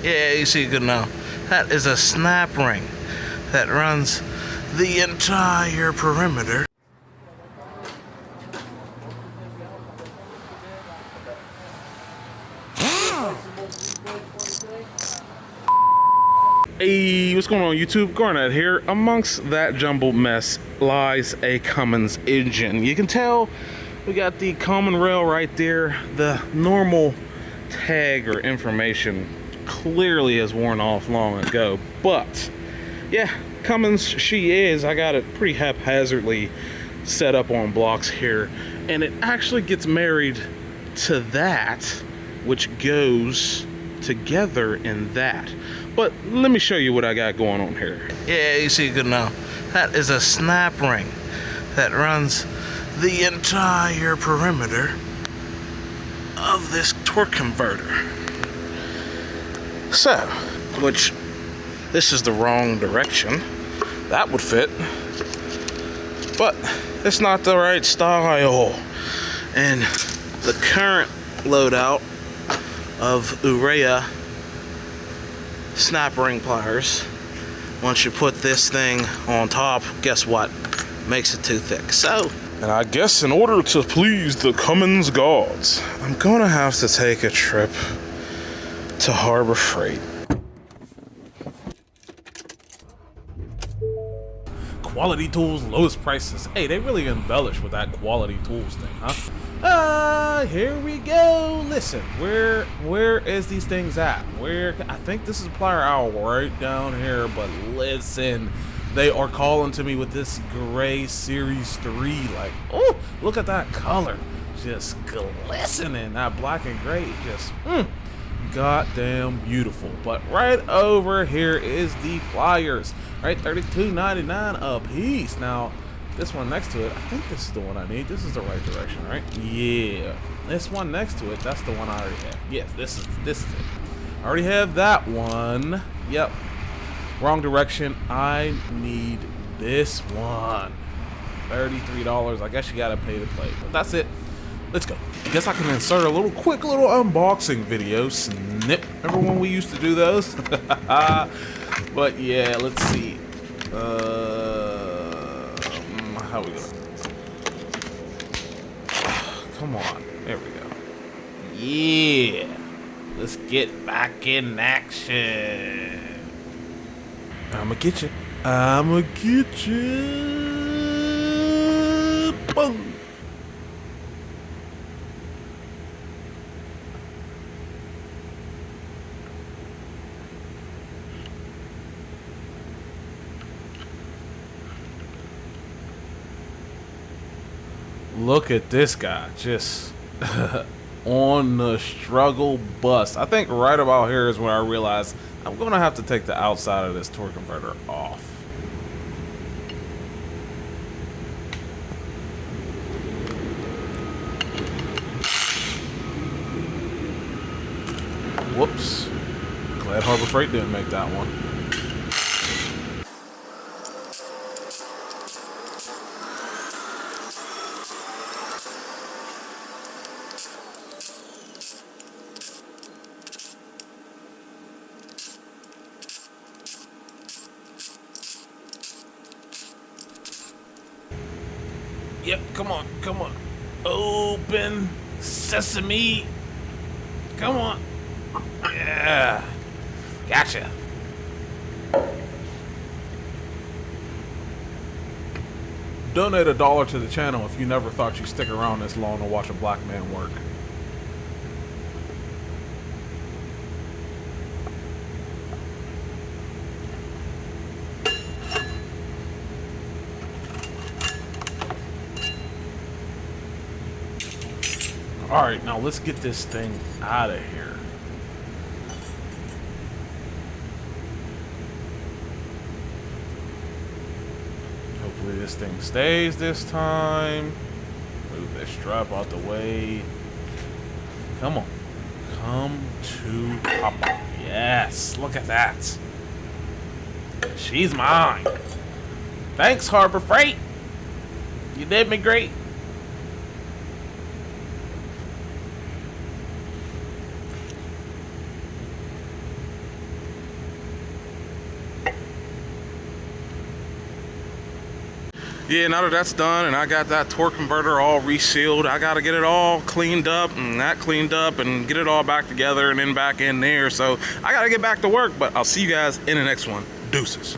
Yeah, you see good now. That is a snap ring that runs the entire perimeter. Hey, what's going on YouTube? Garnett here. Amongst that jumbled mess lies a Cummins engine. You can tell we got the common rail right there. The normal tag or information clearly has worn off long ago. But yeah, Cummins she is. I got it pretty haphazardly set up on blocks here. And it actually gets married to that, which goes together in that. But let me show you what I got going on here. Yeah, you see good now. That is a snap ring that runs the entire perimeter of this torque converter. So, which this is the wrong direction. That would fit, but it's not the right style. And the current loadout of urea snap ring pliers, once you put this thing on top, guess what? Makes it too thick. So, and I guess in order to please the Cummins gods, I'm gonna have to take a trip to Harbor Freight. Quality tools, lowest prices. Hey, they really embellish with that quality tools thing, huh? Here we go. Listen, where is these things at? I think this is plier hour right down here, but listen, they are calling to me with this gray Series 3. Like, oh, look at that color. Just glistening. That black and gray just, goddamn beautiful. But right over here is the pliers, right? $32.99 a piece. Now this one next to it, I think this is the one I need. This is the right direction, right? Yeah, this one next to it, that's the one I already have. Yes, this is it. I already have that one. Yep, wrong direction. I need this one. $33. I guess you gotta pay to play, but that's it. Let's go. I guess I can insert a quick little unboxing video. Snip. Remember when we used to do those? But yeah, let's see. How we go? Come on. There we go. Yeah. Let's get back in action. I'ma get you. I'ma get you. Boom. Look at this guy, just on the struggle bus. I think right about here is where I realized I'm gonna have to take the outside of this torque converter off. Whoops. Glad Harbor Freight didn't make that one. Yep, come on. Open sesame. Come on. Yeah. Gotcha. Donate $1 to the channel if you never thought you'd stick around this long to watch a black man work. Alright, now let's get this thing out of here. Hopefully this thing stays this time. Move this strap out the way. Come on. Come to Papa. Yes, look at that. She's mine. Thanks, Harbor Freight. You did me great. yeah, now that that's done and I got that torque converter all resealed, I gotta get it all cleaned up and that cleaned up and get it all back together and then back in there. So I gotta get back to work, but I'll see you guys in the next one. Deuces.